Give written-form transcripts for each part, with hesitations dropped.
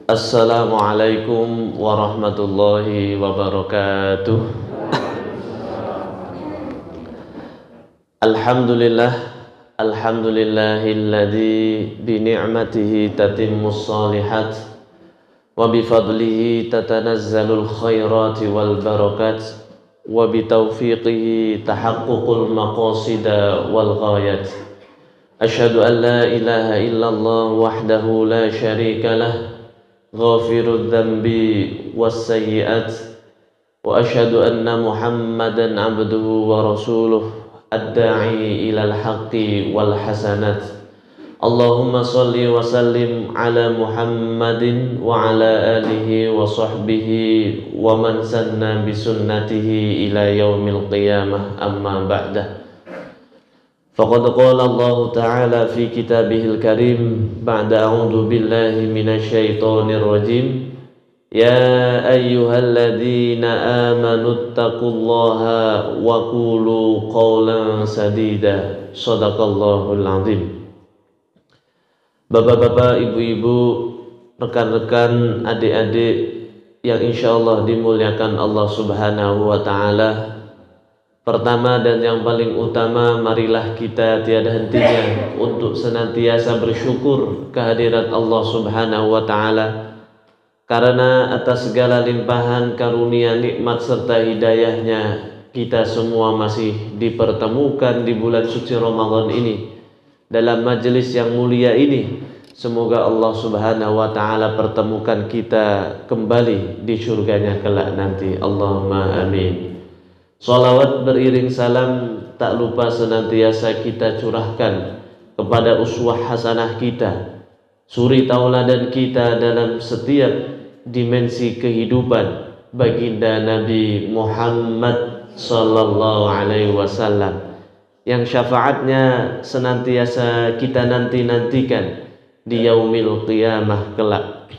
Assalamualaikum warahmatullahi wabarakatuh. Alhamdulillah, alhamdulillahilladzi bi ni'matihi tatimmus shalihat wa bi fadlihi tatanazzalul khairati wal barakat wa bi taufiqihi tahaqququl maqasida wal ghayat. Asyhadu an la ilaha illallah wahdahu la syarika lah ghafirudz dzambi was sayyi'at wa asyhadu anna Muhammadan 'abduhu wa rasuluh ad-da'i ilal haqqi wal hasanat. Allahumma shalli wa sallim ala Muhammadin wa ala alihi wa sahbihi wa man sanna bi sunnatihi ila yaumil qiyamah, amma ba'dah. Faqad qala Allah Ta'ala fi kitabihil karim ba'da a'udzu billahi minasy syaithanir rajim. Ya ayyuhalladzina amanu taqullaha wa qulu qawlan sadida. Shadaqallahul azim. Bapak-bapak, ibu-ibu, rekan-rekan, adik-adik yang insyaallah dimuliakan Allah Subhanahu wa Ta'ala. Pertama dan yang paling utama, marilah kita tiada hentinya untuk senantiasa bersyukur kehadirat Allah Subhanahu wa Ta'ala, karena atas segala limpahan karunia, nikmat serta hidayahnya kita semua masih dipertemukan di bulan suci Ramadan ini dalam majelis yang mulia ini. Semoga Allah Subhanahu wa Ta'ala pertemukan kita kembali di surganya kelak nanti. Allahumma amin. Salawat beriring salam tak lupa senantiasa kita curahkan kepada uswah hasanah kita, suri tauladan kita dalam setiap dimensi kehidupan, baginda Nabi Muhammad sallallahu alaihi wasallam, yang syafaatnya senantiasa kita nanti-nantikan di yaumil qiyamah kelak.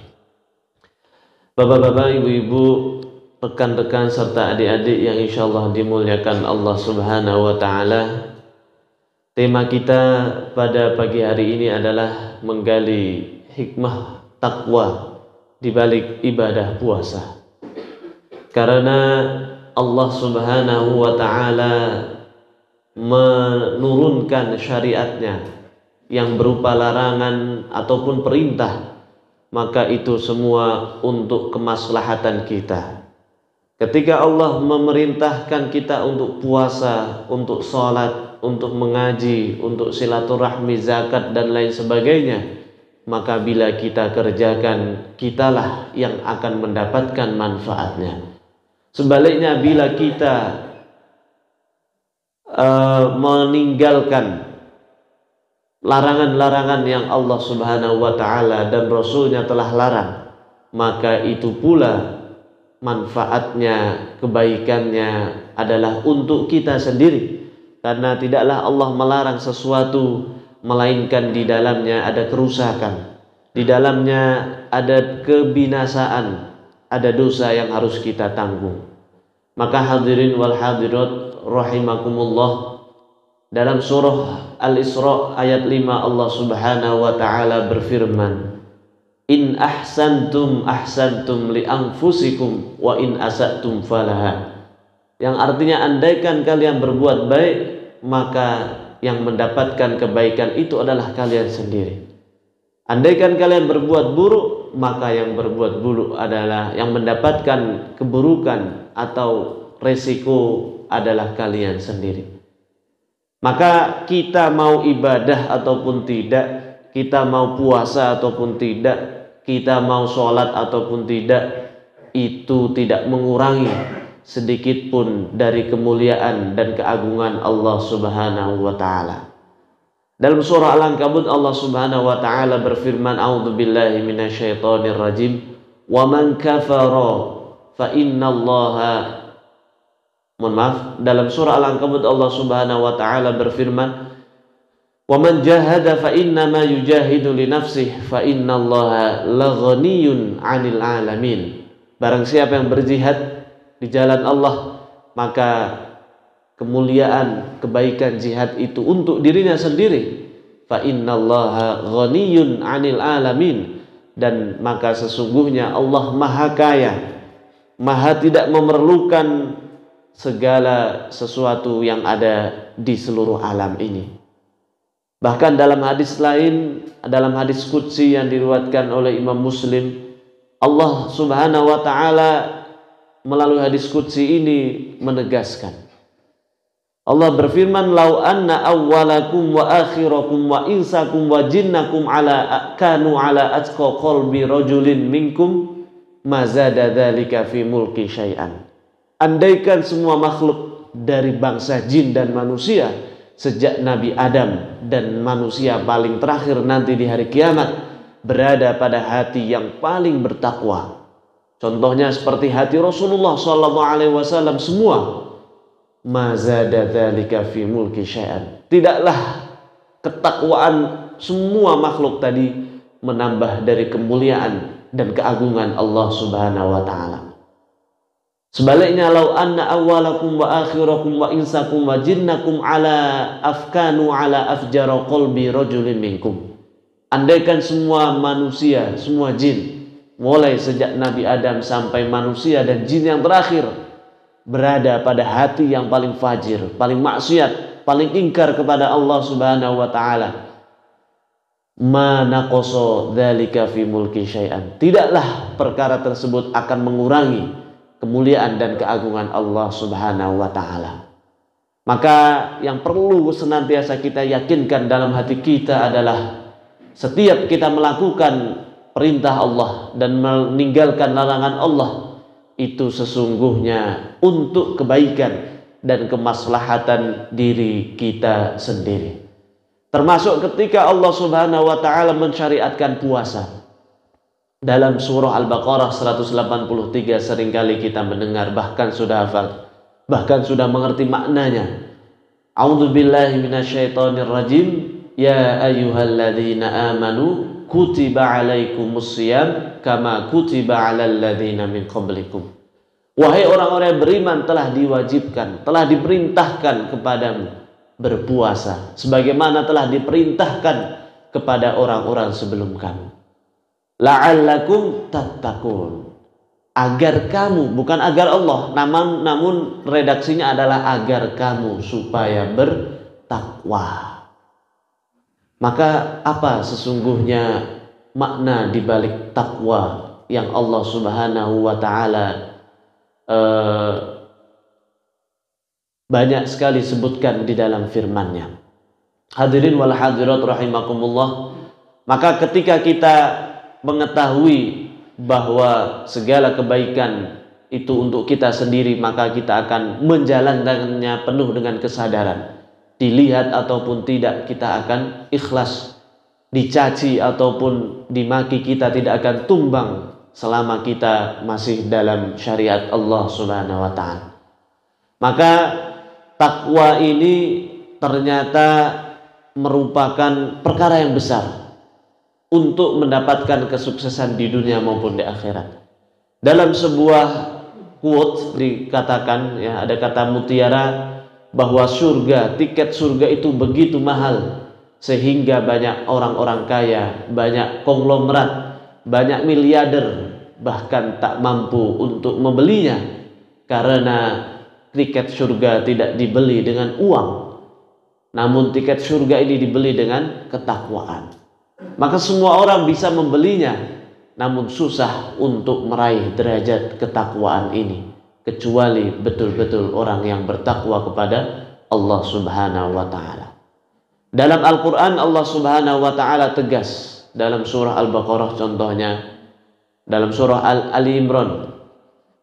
Bapak-bapak, ibu-ibu, rekan-rekan serta adik-adik yang insyaallah dimuliakan Allah Subhanahu wa Ta'ala, tema kita pada pagi hari ini adalah menggali hikmah takwa di balik ibadah puasa. Karena Allah Subhanahu wa Ta'ala menurunkan syariatnya yang berupa larangan ataupun perintah, maka itu semua untuk kemaslahatan kita. Ketika Allah memerintahkan kita untuk puasa, untuk sholat, untuk mengaji, untuk silaturahmi, zakat dan lain sebagainya, maka bila kita kerjakan, kitalah yang akan mendapatkan manfaatnya. Sebaliknya, bila kita meninggalkan larangan-larangan yang Allah Subhanahu wa Ta'ala dan Rasulnya telah larang, maka itu pula manfaatnya, kebaikannya adalah untuk kita sendiri. Karena tidaklah Allah melarang sesuatu melainkan di dalamnya ada kerusakan, di dalamnya ada kebinasaan, ada dosa yang harus kita tanggung. Maka hadirin wal hadirat rahimakumullah, dalam surah Al-Isra ayat 5 Allah Subhanahu wa Ta'ala berfirman, In ahsantum ahsantum li anfusikum wa in asatum falaha. Yang artinya, andaikan kalian berbuat baik, maka yang mendapatkan kebaikan itu adalah kalian sendiri. Andaikan kalian berbuat buruk, maka yang berbuat buruk adalah yang mendapatkan keburukan atau resiko adalah kalian sendiri. Maka kita mau ibadah ataupun tidak, kita mau puasa ataupun tidak, kita mau sholat ataupun tidak, itu tidak mengurangi sedikit pun dari kemuliaan dan keagungan Allah Subhanahu wa Ta'ala. Dalam surah Al-Ankabut Allah Subhanahu wa Ta'ala berfirman, A'udzubillahi minasyaitonir rajim, wa man kafara fa innallaha. Mohon maaf, dalam surah Al-Ankabut Allah Subhanahu wa Ta'ala berfirman, wa man jahada fa innama yujahidu li nafsihi fa innallaha laghaniyun 'anil 'alamin. Barang siapa yang berjihad di jalan Allah, maka kemuliaan, kebaikan jihad itu untuk dirinya sendiri. Fa innallaha ghaniyun 'anil 'alamin. dan maka sesungguhnya Allah Maha Kaya, Maha tidak memerlukan segala sesuatu yang ada di seluruh alam ini. Bahkan dalam hadis lain, dalam hadis qudsi yang diriwayatkan oleh Imam Muslim, Allah Subhanahu wa taala melalui hadis qudsi ini menegaskan, Allah berfirman, "Lau anna awwalakum wa akhirakum wa insakum wa jinnakum kanu ala atqa qalbi rajulin minkum ma zada dzalika fi mulki syai'an." Andaikan semua makhluk dari bangsa jin dan manusia sejak Nabi Adam dan manusia paling terakhir nanti di hari kiamat berada pada hati yang paling bertakwa, contohnya seperti hati Rasulullah SAW, semua mazada dzalika fi mulki syai'an, tidaklah ketakwaan semua makhluk tadi menambah dari kemuliaan dan keagungan Allah Subhanahu wa taala. Sebaliknya, lau anna awwalakum wa akhirakum wa insakum wa jinnakum ala afjara qalbi rajulin minkum. Andaikan semua manusia, semua jin, mulai sejak Nabi Adam sampai manusia dan jin yang terakhir, berada pada hati yang paling fajir, paling maksiat, paling ingkar kepada Allah Subhanahu wa taala, ma naqasa dzalika fi mulki syai'an, tidaklah perkara tersebut akan mengurangi kemuliaan dan keagungan Allah Subhanahu wa taala. Maka yang perlu senantiasa kita yakinkan dalam hati kita adalah setiap kita melakukan perintah Allah dan meninggalkan larangan Allah, itu sesungguhnya untuk kebaikan dan kemaslahatan diri kita sendiri. Termasuk ketika Allah Subhanahu wa taala mensyariatkan puasa. Dalam surah Al-Baqarah 183 seringkali kita mendengar, bahkan sudah hafal, bahkan sudah mengerti maknanya. A'udzubillahi minasyaitonirrajim. Ya ayyuhalladzina amanu kutiba alaikumussyiyam kama kutiba alal ladzina min qablikum. Wahai orang-orang yang beriman, telah diwajibkan, telah diperintahkan kepadamu berpuasa sebagaimana telah diperintahkan kepada orang-orang sebelum kamu. La'allakum tattaqun, agar kamu, bukan agar Allah, namun redaksinya adalah agar kamu supaya bertakwa. Maka apa sesungguhnya makna dibalik takwa yang Allah Subhanahu wa taala banyak sekali sebutkan di dalam firman-Nya. Hadirin wal hadirat rahimakumullah, maka ketika kita mengetahui bahwa segala kebaikan itu untuk kita sendiri, maka kita akan menjalankannya penuh dengan kesadaran. Dilihat ataupun tidak, kita akan ikhlas. Dicaci ataupun dimaki, kita tidak akan tumbang selama kita masih dalam syariat Allah Subhanahu wa taala. Maka takwa ini ternyata merupakan perkara yang besar untuk mendapatkan kesuksesan di dunia maupun di akhirat. Dalam sebuah quote dikatakan, ya, ada kata mutiara, bahwa surga, tiket surga itu begitu mahal sehingga banyak orang-orang kaya, banyak konglomerat, banyak miliarder bahkan tak mampu untuk membelinya, karena tiket surga tidak dibeli dengan uang, namun tiket surga ini dibeli dengan ketakwaan. Maka semua orang bisa membelinya, namun susah untuk meraih derajat ketakwaan ini, kecuali betul-betul orang yang bertakwa kepada Allah Subhanahu wa taala. Dalam Al-Qur'an Allah Subhanahu wa taala tegas dalam surah Al-Baqarah, contohnya dalam surah Ali Imran,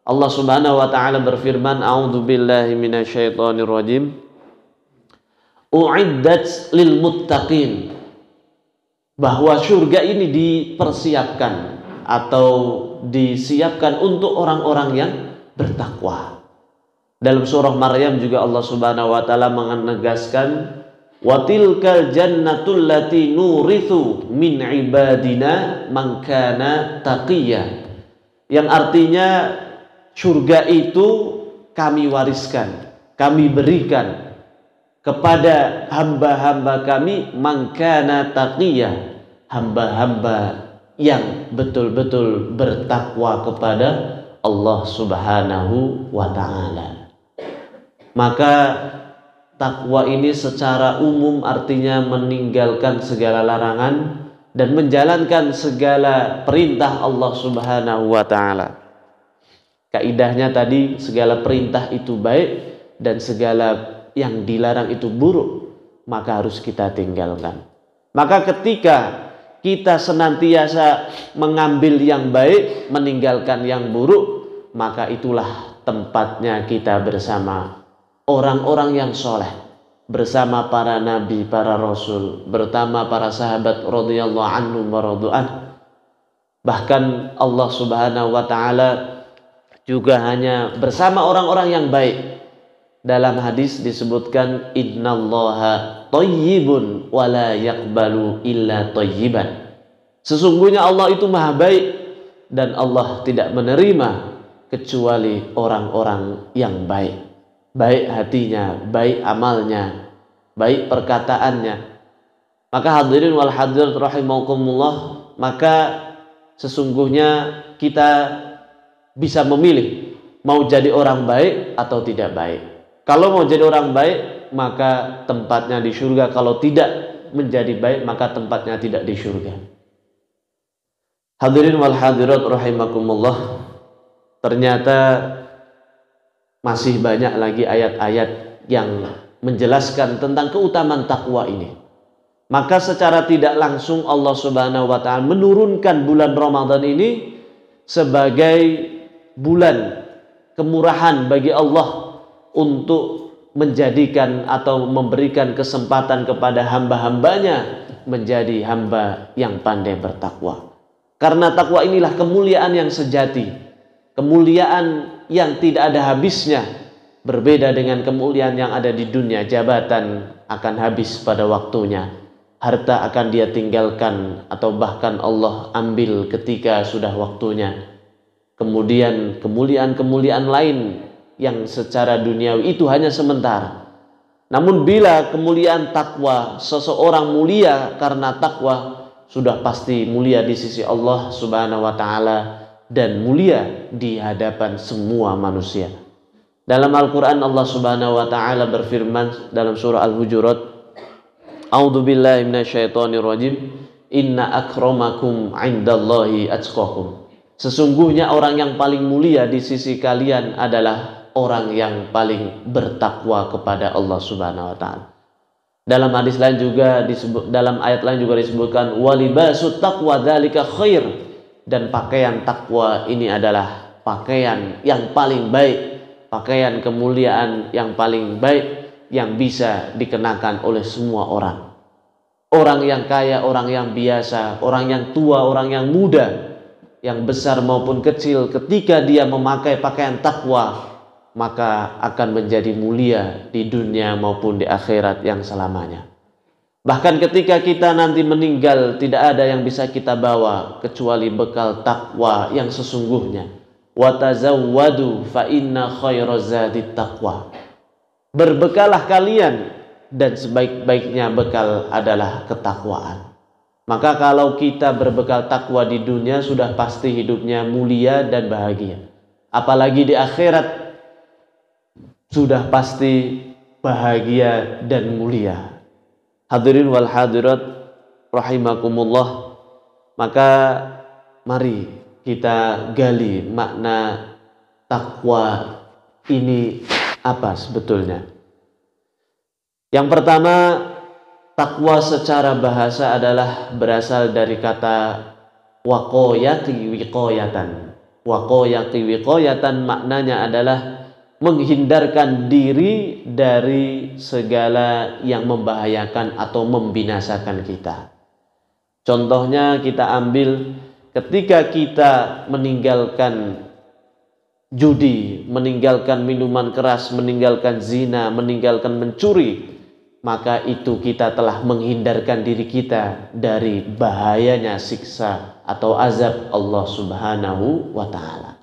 Allah Subhanahu wa taala berfirman, a'udzubillahi minasyaitonir rajim, u'iddat lil muttaqin, bahwa surga ini dipersiapkan atau disiapkan untuk orang-orang yang bertakwa. Dalam surah Maryam juga Allah Subhanahu wa taala menegaskan, wa tilkal jannatul lati nurithu min ibadina man kana taqiyya, yang artinya surga itu kami wariskan, kami berikan kepada hamba-hamba kami, man kana taqiyya, hamba-hamba yang betul-betul bertakwa kepada Allah Subhanahu wa ta'ala. Maka takwa ini secara umum artinya meninggalkan segala larangan dan menjalankan segala perintah Allah Subhanahu wa ta'ala. Kaidahnya tadi, segala perintah itu baik dan segala yang dilarang itu buruk, maka harus kita tinggalkan. Maka ketika kita senantiasa mengambil yang baik, meninggalkan yang buruk, maka itulah tempatnya kita bersama orang-orang yang soleh, bersama para nabi, para rasul, bersama para sahabat radhiyallahu anhum wa radhu'an. Bahkan Allah Subhanahu wa ta'ala juga hanya bersama orang-orang yang baik. Dalam hadis disebutkan, innallaha thayyibun wa la yaqbalu illa thayyiban. Sesungguhnya Allah itu maha baik dan Allah tidak menerima kecuali orang-orang yang baik. Baik hatinya, baik amalnya, baik perkataannya. Maka hadirin wal hadirat rahimakumullah, maka sesungguhnya kita bisa memilih mau jadi orang baik atau tidak baik. Kalau mau jadi orang baik, maka tempatnya di surga. Kalau tidak menjadi baik, maka tempatnya tidak di surga. Hadirin wal hadirat rahimakumullah, ternyata masih banyak lagi ayat-ayat yang menjelaskan tentang keutamaan takwa ini. Maka secara tidak langsung Allah Subhanahu wa ta'ala menurunkan bulan Ramadan ini sebagai bulan kemurahan bagi Allah untuk menjadikan atau memberikan kesempatan kepada hamba-hambanya menjadi hamba yang pandai bertakwa. Karena takwa inilah kemuliaan yang sejati, kemuliaan yang tidak ada habisnya. Berbeda dengan kemuliaan yang ada di dunia. Jabatan akan habis pada waktunya, harta akan dia tinggalkan atau bahkan Allah ambil ketika sudah waktunya. Kemudian kemuliaan-kemuliaan lain yang secara duniawi itu hanya sementara. Namun bila kemuliaan takwa, seseorang mulia karena takwa, sudah pasti mulia di sisi Allah Subhanahu wa ta'ala dan mulia di hadapan semua manusia. Dalam Al-Quran Allah Subhanahu wa ta'ala berfirman dalam surah Al-Hujurat, A'udzu billahi minasyaitonir rajim, inna akramakum 'indallahi atqakum. Sesungguhnya orang yang paling mulia di sisi kalian adalah orang yang paling bertakwa kepada Allah Subhanahu wa ta'ala. Dalam hadis lain juga dalam ayat lain juga disebutkan walibasut taqwa dzalika khair, dan pakaian takwa ini adalah pakaian yang paling baik, pakaian kemuliaan yang paling baik yang bisa dikenakan oleh semua orang. Orang yang kaya, orang yang biasa, orang yang tua, orang yang muda, yang besar maupun kecil, ketika dia memakai pakaian takwa, maka akan menjadi mulia di dunia maupun di akhirat yang selamanya. Bahkan ketika kita nanti meninggal, tidak ada yang bisa kita bawa kecuali bekal takwa yang sesungguhnya. Wa tazawwadu fa inna khairaz zadit taqwa. Berbekalah kalian dan sebaik-baiknya bekal adalah ketakwaan. Maka kalau kita berbekal takwa di dunia, sudah pasti hidupnya mulia dan bahagia. Apalagi di akhirat, sudah pasti bahagia dan mulia. Hadirin wal hadirat rahimakumullah, maka mari kita gali makna takwa ini apa sebetulnya. Yang pertama, takwa secara bahasa adalah berasal dari kata waqayati wiqayatan. Waqayati wiqayatan maknanya adalah menghindarkan diri dari segala yang membahayakan atau membinasakan kita. Contohnya kita ambil ketika kita meninggalkan judi, meninggalkan minuman keras, meninggalkan zina, meninggalkan mencuri, maka itu kita telah menghindarkan diri kita dari bahayanya siksa atau azab Allah Subhanahu wa ta'ala.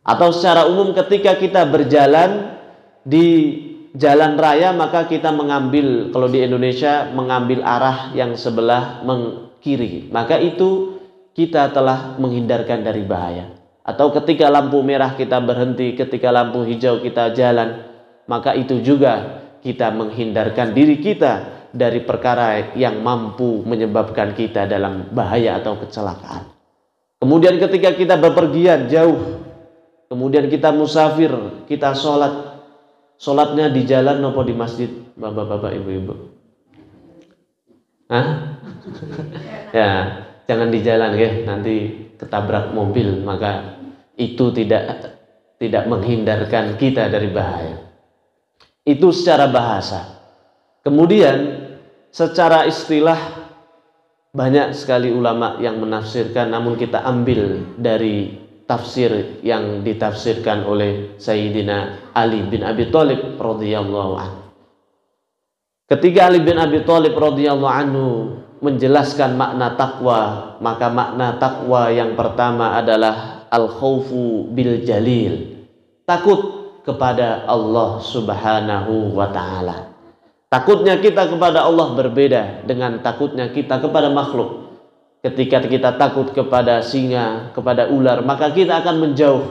Atau secara umum ketika kita berjalan di jalan raya, maka kita mengambil, kalau di Indonesia mengambil arah yang sebelah kiri, maka itu kita telah menghindarkan dari bahaya. Atau ketika lampu merah kita berhenti, ketika lampu hijau kita jalan, maka itu juga kita menghindarkan diri kita dari perkara yang mampu menyebabkan kita dalam bahaya atau kecelakaan. Kemudian ketika kita bepergian jauh, kemudian kita musafir, kita sholatnya di jalan atau di masjid, bapak-bapak, ibu-ibu? Hah? Ya, jangan di jalan ya, nanti ketabrak mobil, maka itu tidak menghindarkan kita dari bahaya. Itu secara bahasa. Kemudian secara istilah banyak sekali ulama yang menafsirkan, namun kita ambil dari tafsir yang ditafsirkan oleh Sayyidina Ali bin Abi Thalib radhiyallahu anhu. Ketika Ali bin Abi Thalib radhiyallahu anhu menjelaskan makna takwa, maka makna takwa yang pertama adalah al-khaufu bil jalil, takut kepada Allah Subhanahu wa ta'ala. Takutnya kita kepada Allah berbeda dengan takutnya kita kepada makhluk. Ketika kita takut kepada singa, kepada ular, maka kita akan menjauh.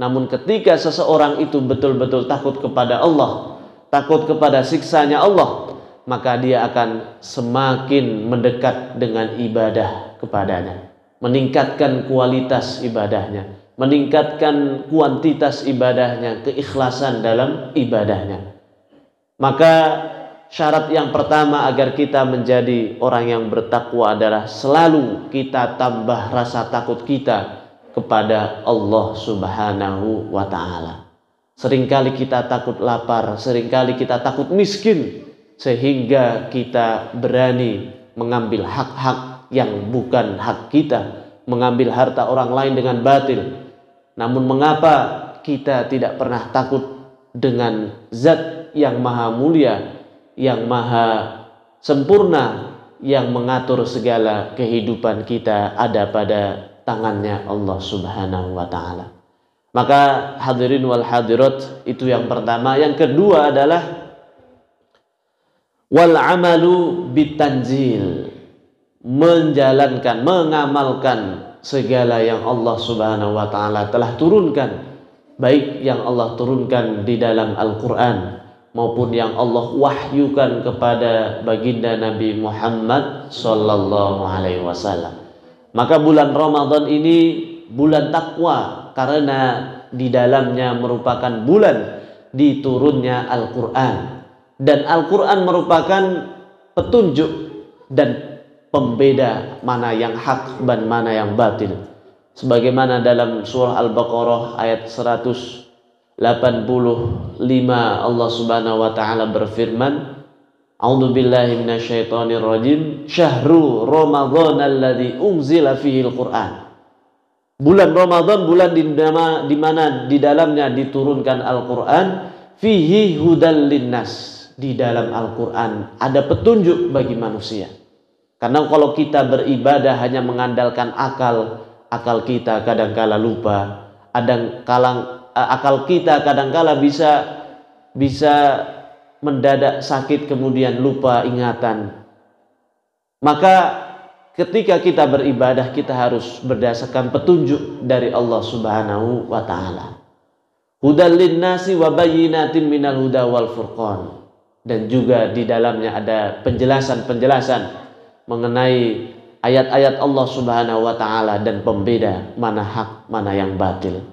Namun ketika seseorang itu betul-betul takut kepada Allah, takut kepada siksanya Allah, maka dia akan semakin mendekat dengan ibadah kepadanya, meningkatkan kualitas ibadahnya, meningkatkan kuantitas ibadahnya, keikhlasan dalam ibadahnya. Maka syarat yang pertama agar kita menjadi orang yang bertakwa adalah selalu kita tambah rasa takut kita kepada Allah Subhanahu wa ta'ala. Seringkali kita takut lapar, seringkali kita takut miskin, sehingga kita berani mengambil hak-hak yang bukan hak kita, mengambil harta orang lain dengan batil. Namun mengapa kita tidak pernah takut dengan zat yang maha mulia, yang maha sempurna, yang mengatur segala kehidupan kita ada pada tangannya Allah Subhanahu wa ta'ala. Maka hadirin wal hadirat, itu yang pertama. Yang kedua adalah wal amalu bitanzil, menjalankan, mengamalkan segala yang Allah Subhanahu wa ta'ala telah turunkan, baik yang Allah turunkan di dalam Al-Quran maupun yang Allah wahyukan kepada baginda Nabi Muhammad sallallahu alaihi wasallam. Maka bulan Ramadan ini bulan takwa, karena di dalamnya merupakan bulan diturunnya Al-Quran, dan Al-Quran merupakan petunjuk dan pembeda mana yang hak dan mana yang batil. Sebagaimana dalam surah Al-Baqarah ayat 185 Allah Subhanahu wa ta'ala berfirman, A'udzu billahi minasyaitonir rajim, Syahrul Ramadan alladzi unzila fihil Qur'an. Bulan Ramadan, bulan di mana di dalamnya diturunkan Al-Qur'an, fihi hudal linnas. Di dalam Al-Qur'an ada petunjuk bagi manusia. Karena kalau kita beribadah hanya mengandalkan akal kita kadangkala lupa, akal kita kadangkala bisa mendadak sakit kemudian lupa ingatan. Maka ketika kita beribadah, kita harus berdasarkan petunjuk dari Allah Subhanahu wa ta'ala. Hudal linnasi wa bayyinatin minal huda wal furqan. Dan juga di dalamnya ada penjelasan-penjelasan mengenai ayat-ayat Allah Subhanahu wa ta'ala dan pembeda mana hak, mana yang batil.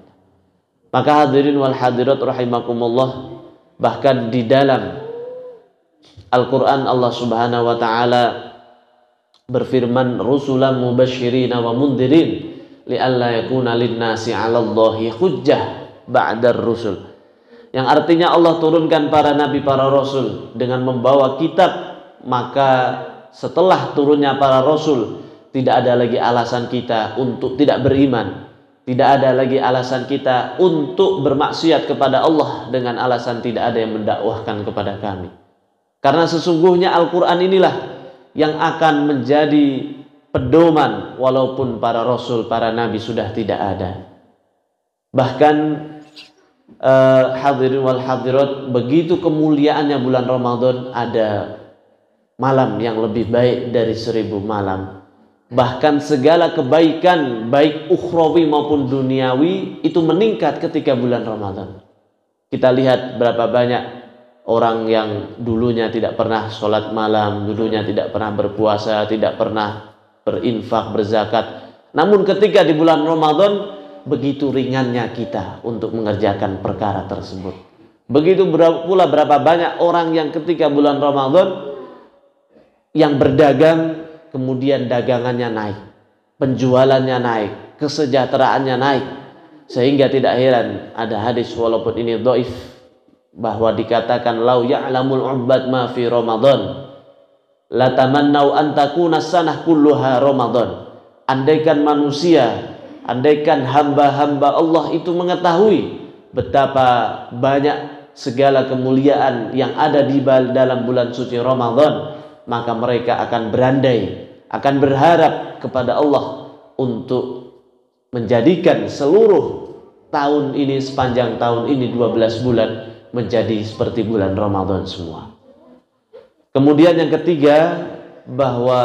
Maka hadirin wal hadirat rahimakumullah, bahkan di dalam Al-Quran Allah Subhanahu wa ta'ala berfirman, rusulan mubasyirina wa mundirin li'alla yakuna linnasi 'alallahi hujjah ba'dar rusul. Yang artinya Allah turunkan para nabi, para rasul dengan membawa kitab, maka setelah turunnya para rasul tidak ada lagi alasan kita untuk tidak beriman, tidak ada lagi alasan kita untuk bermaksiat kepada Allah dengan alasan tidak ada yang mendakwahkan kepada kami. Karena sesungguhnya Al-Quran inilah yang akan menjadi pedoman walaupun para rasul, para nabi sudah tidak ada. Bahkan hadirin wal hadirat, begitu kemuliaannya bulan Ramadan, ada malam yang lebih baik dari 1000 malam. Bahkan segala kebaikan baik ukhrawi maupun duniawi itu meningkat ketika bulan Ramadan. Kita lihat berapa banyak orang yang dulunya tidak pernah sholat malam, dulunya tidak pernah berpuasa, tidak pernah berinfak, berzakat. Namun ketika di bulan Ramadan, begitu ringannya kita untuk mengerjakan perkara tersebut. Begitu pula berapa banyak orang yang ketika bulan Ramadan yang berdagang, kemudian dagangannya naik, penjualannya naik, kesejahteraannya naik. Sehingga tidak heran ada hadis walaupun ini dhaif bahwa dikatakan lau ya'lamul 'ubbad ma fi Ramadan la tamannau an takuna sanah kulluha Ramadan. Andaikan manusia, andaikan hamba-hamba Allah itu mengetahui betapa banyak segala kemuliaan yang ada di dalam bulan suci Ramadan, maka mereka akan berandai, akan berharap kepada Allah untuk menjadikan seluruh tahun ini, sepanjang tahun ini 12 bulan menjadi seperti bulan Ramadan semua. Kemudian yang ketiga, bahwa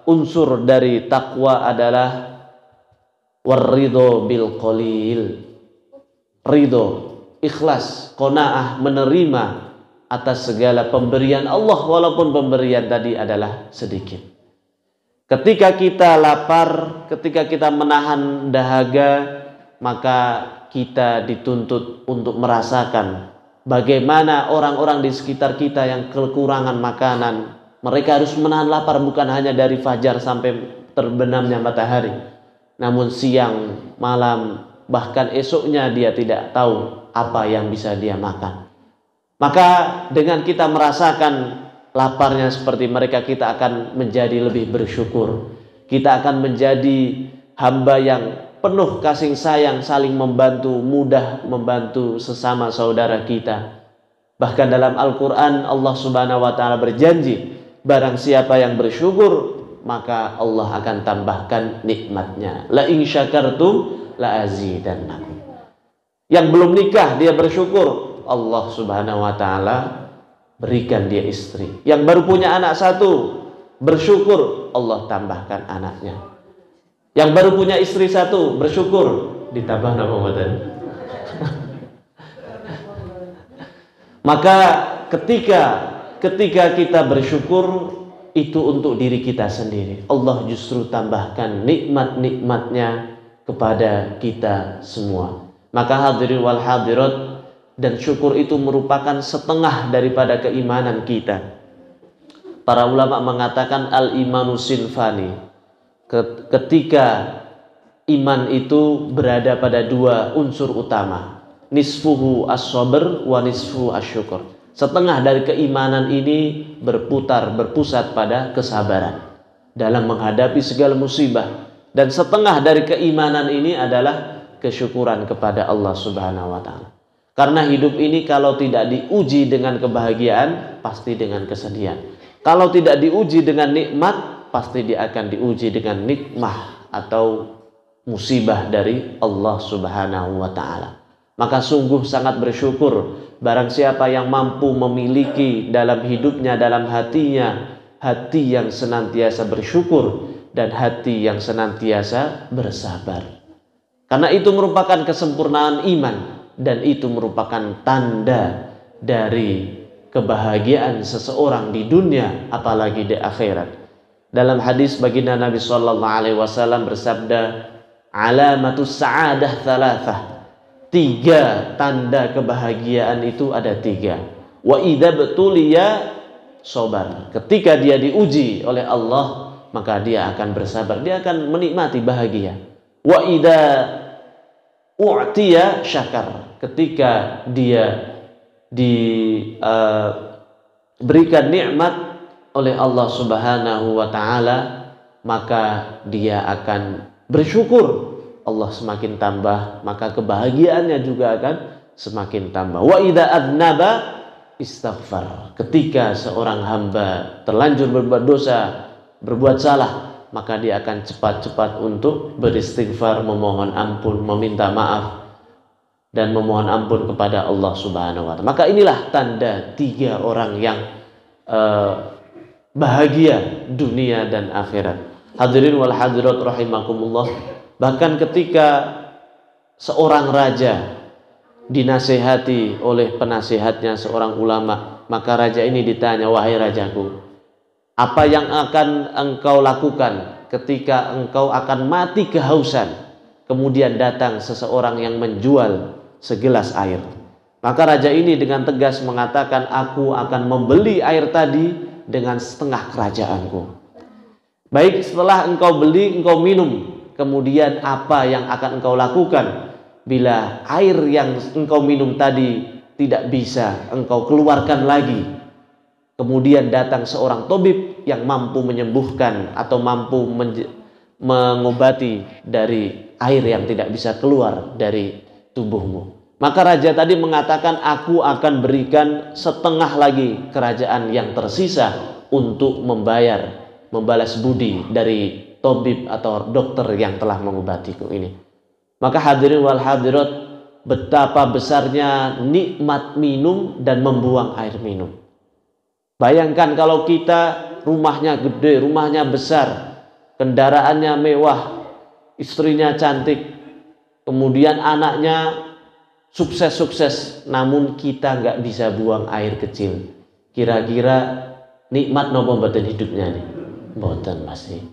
unsur dari takwa adalah warridho bil qalil. Ridho, ikhlas, qanaah, menerima atas segala pemberian Allah walaupun pemberian tadi adalah sedikit. Ketika kita lapar, ketika kita menahan dahaga, maka kita dituntut untuk merasakan bagaimana orang-orang di sekitar kita yang kekurangan makanan. Mereka harus menahan lapar bukan hanya dari fajar sampai terbenamnya matahari, namun siang, malam, bahkan esoknya dia tidak tahu apa yang bisa dia makan. Maka dengan kita merasakan laparnya seperti mereka, kita akan menjadi lebih bersyukur. Kita akan menjadi hamba yang penuh kasih sayang, saling membantu, mudah membantu sesama saudara kita. Bahkan dalam Al-Quran Allah Subhanahu wa ta'ala berjanji, barang siapa yang bersyukur maka Allah akan tambahkan nikmatnya. La in syakartum la azidannakum. Yang belum nikah dia bersyukur, Allah Subhanahu wa ta'ala berikan dia istri. Yang baru punya anak satu bersyukur, Allah tambahkan anaknya. Yang baru punya istri satu bersyukur, ditambah nama badan. Maka ketika kita bersyukur, itu untuk diri kita sendiri. Allah justru tambahkan nikmat-nikmatnya kepada kita semua. Maka hadirin wal hadirat, dan syukur itu merupakan setengah daripada keimanan kita. Para ulama mengatakan al-imanu sinfani. Ketika iman itu berada pada dua unsur utama, nisfuhu as-sabr wa nisfuhu asy-syukur. Setengah dari keimanan ini berpusat pada kesabaran dalam menghadapi segala musibah, dan setengah dari keimanan ini adalah kesyukuran kepada Allah Subhanahu wa ta'ala. Karena hidup ini kalau tidak diuji dengan kebahagiaan, pasti dengan kesedihan. Kalau tidak diuji dengan nikmat, pasti dia akan diuji dengan nikmah atau musibah dari Allah Subhanahu wa ta'ala. Maka sungguh sangat bersyukur barang siapa yang mampu memiliki dalam hidupnya, dalam hatinya, hati yang senantiasa bersyukur dan hati yang senantiasa bersabar. Karena itu merupakan kesempurnaan iman, dan itu merupakan tanda dari kebahagiaan seseorang di dunia apalagi di akhirat. Dalam hadis baginda Nabi sallallahu alaihi wasallam bersabda, alamatus sa'adah thalathah. 3 tanda kebahagiaan itu ada 3. Wa idza btuliya sabar. Ketika dia diuji oleh Allah, maka dia akan bersabar, dia akan menikmati bahagia. Wa idza u'tiya syakar. Ketika dia diberikan nikmat oleh Allah Subhanahu wa ta'ala, maka dia akan bersyukur. Allah semakin tambah, maka kebahagiaannya juga akan semakin tambah. Wa idza adnaba istaghfar. Ketika seorang hamba terlanjur berbuat dosa, berbuat salah, maka dia akan cepat-cepat untuk beristighfar, memohon ampun, meminta maaf dan memohon ampun kepada Allah Subhanahu wa ta'ala. Maka inilah tanda 3 orang yang bahagia dunia dan akhirat. Hadirin wal hadirat rahimakumullah, bahkan ketika seorang raja dinasehati oleh penasehatnya seorang ulama, maka raja ini ditanya, wahai rajaku, apa yang akan engkau lakukan ketika engkau akan mati kehausan, kemudian datang seseorang yang menjual segelas air? Maka raja ini dengan tegas mengatakan, aku akan membeli air tadi dengan setengah kerajaanku. Baik, setelah engkau beli, engkau minum, kemudian apa yang akan engkau lakukan bila air yang engkau minum tadi tidak bisa engkau keluarkan lagi? Kemudian datang seorang tabib yang mampu menyembuhkan atau mampu mengobati dari air yang tidak bisa keluar dari tubuhmu. Maka raja tadi mengatakan, aku akan berikan setengah lagi kerajaan yang tersisa untuk membalas budi dari tabib atau dokter yang telah mengobatiku ini. Maka hadirin wal hadirat, betapa besarnya nikmat minum dan membuang air minum. Bayangkan kalau kita rumahnya gede, rumahnya besar, kendaraannya mewah, istrinya cantik, kemudian anaknya sukses-sukses, namun kita nggak bisa buang air kecil. Kira-kira nikmat nopo mboten hidupnya nih? Mboten masih.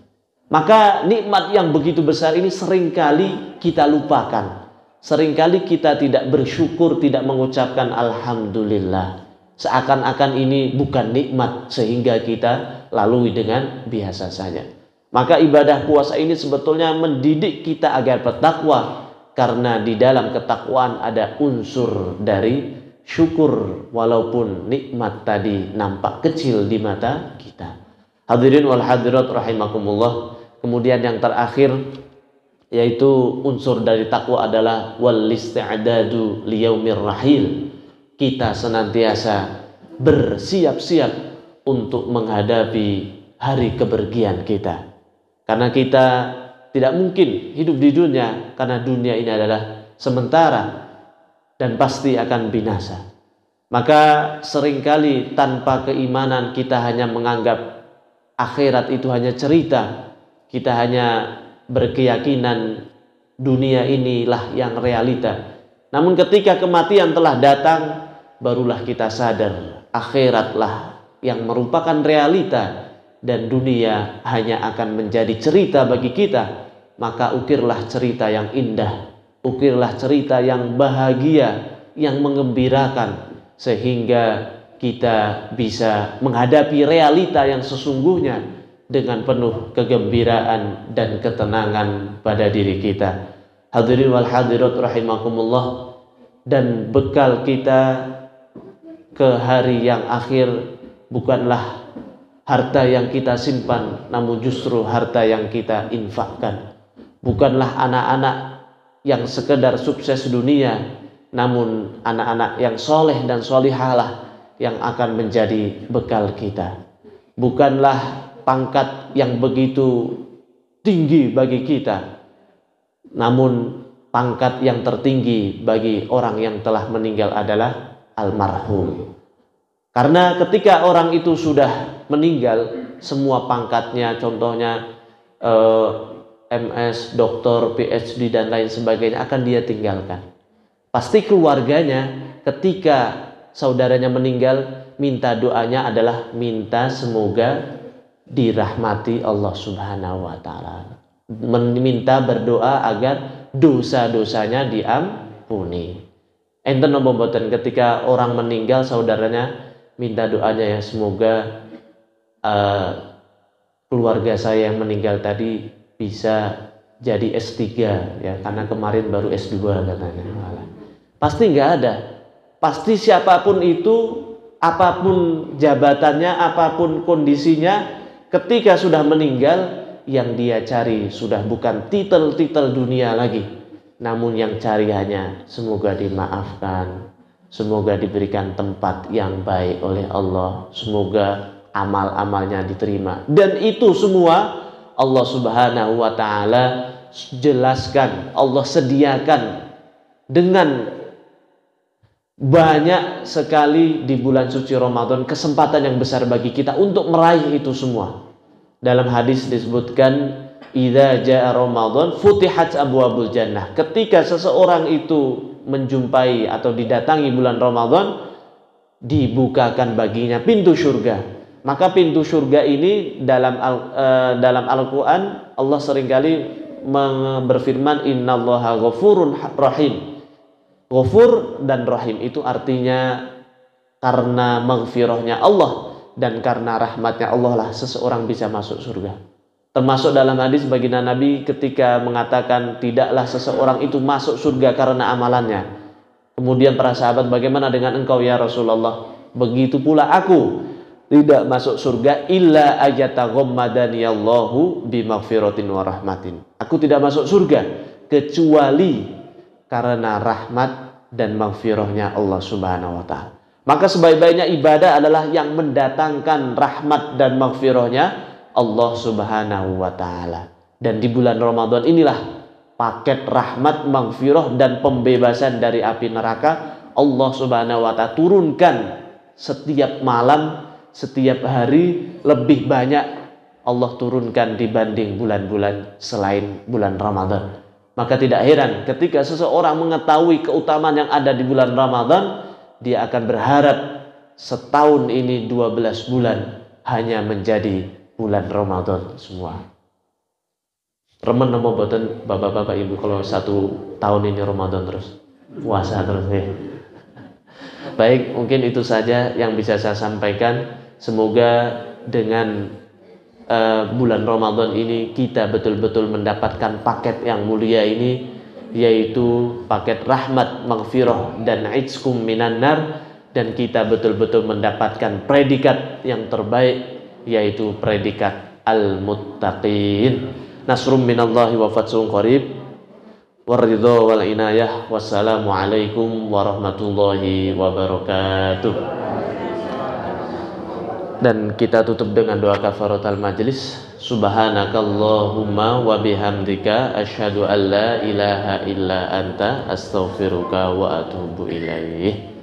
Maka nikmat yang begitu besar ini seringkali kita lupakan. Seringkali kita tidak bersyukur, tidak mengucapkan alhamdulillah. Seakan-akan ini bukan nikmat sehingga kita lalui dengan biasa saja. Maka ibadah puasa ini sebetulnya mendidik kita agar bertakwa, karena di dalam ketakwaan ada unsur dari syukur walaupun nikmat tadi nampak kecil di mata kita. Hadirin wal hadirat rahimakumullah. Kemudian yang terakhir yaitu unsur dari takwa adalah wal isti'dadu liyaumir rahil. Kita senantiasa bersiap-siap untuk menghadapi hari kepergian kita. Karena kita tidak mungkin hidup di dunia, karena dunia ini adalah sementara dan pasti akan binasa. Maka seringkali tanpa keimanan kita hanya menganggap akhirat itu hanya cerita. Kita hanya berkeyakinan dunia inilah yang realita. Namun ketika kematian telah datang, barulah kita sadar akhiratlah yang merupakan realita dan dunia hanya akan menjadi cerita bagi kita. Maka ukirlah cerita yang indah, ukirlah cerita yang bahagia, yang mengembirakan, sehingga kita bisa menghadapi realita yang sesungguhnya dengan penuh kegembiraan dan ketenangan pada diri kita. Hadirin wal hadirat rahimakumullah. Dan bekal kita ke hari yang akhir bukanlah harta yang kita simpan, namun justru harta yang kita infakkan. Bukanlah anak-anak yang sekedar sukses dunia, namun anak-anak yang soleh dan solihalah yang akan menjadi bekal kita. Bukanlah pangkat yang begitu tinggi bagi kita, namun pangkat yang tertinggi bagi orang yang telah meninggal adalah almarhum. Karena ketika orang itu sudah meninggal, semua pangkatnya, contohnya MS, doktor, PhD dan lain sebagainya akan dia tinggalkan. Pasti keluarganya ketika saudaranya meninggal, minta doanya adalah minta semoga dirahmati Allah Subhanahu wa taala. Meminta berdoa agar dosa-dosanya diampuni. Enten napa mboten ketika orang meninggal saudaranya minta doanya, ya semoga keluarga saya yang meninggal tadi bisa jadi S3 ya, karena kemarin baru S2 katanya. Pasti nggak ada. Pasti siapapun itu, apapun jabatannya, apapun kondisinya, ketika sudah meninggal, yang dia cari sudah bukan titel-titel dunia lagi, namun yang cari hanya semoga dimaafkan, semoga diberikan tempat yang baik oleh Allah, semoga amal-amalnya diterima. Dan itu semua Allah Subhanahu wa taala jelaskan, Allah sediakan dengan banyak sekali di bulan suci Ramadan, kesempatan yang besar bagi kita untuk meraih itu semua. Dalam hadis disebutkan, idza jaa Ramadan futihat abwabul jannah. Ketika seseorang itu menjumpai atau didatangi bulan Ramadan, dibukakan baginya pintu surga. Maka pintu surga ini dalam Al-Qur'an Allah seringkali berfirman, innallaha ghafurun rahim. Ghafur dan rahim itu artinya karena maghfirahnya Allah dan karena rahmatnya Allah lah seseorang bisa masuk surga. Termasuk dalam hadis baginda Nabi ketika mengatakan tidaklah seseorang itu masuk surga karena amalannya. Kemudian para sahabat, bagaimana dengan engkau ya Rasulullah? Begitu pula aku tidak masuk surga illa ayataghammadaniyallahu bimaghfiratin wa rahmatin. Aku tidak masuk surga kecuali karena rahmat dan maghfirahnya Allah Subhanahu wa taala. Maka sebaik-baiknya ibadah adalah yang mendatangkan rahmat dan maghfirahnya Allah Subhanahu wa taala. Dan di bulan Ramadan inilah paket rahmat, maghfirah dan pembebasan dari api neraka Allah Subhanahu wa taala turunkan setiap malam, setiap hari lebih banyak Allah turunkan dibanding bulan-bulan selain bulan Ramadan. Maka tidak heran ketika seseorang mengetahui keutamaan yang ada di bulan Ramadan, dia akan berharap setahun ini 12 bulan hanya menjadi bulan Ramadan semua. Remen nama boten bapak-bapak ibu kalau 1 tahun ini Ramadan terus puasa terus ya. Baik, mungkin itu saja yang bisa saya sampaikan. Semoga dengan bulan Ramadan ini kita betul-betul mendapatkan paket yang mulia ini, yaitu paket rahmat, maghfirah dan itskum minan nar, dan kita betul-betul mendapatkan predikat yang terbaik, yaitu predikat al-muttaqin. Nasrum minallahi wa fathun qarib, waridha wal inayah. Wassalamualaikum warahmatullahi wabarakatuh. Dan kita tutup dengan doa kafaratul majlis. Subhanakallahumma wa bihamdika asyhadu an la ilaha illa anta astaghfiruka wa atubu ilaih.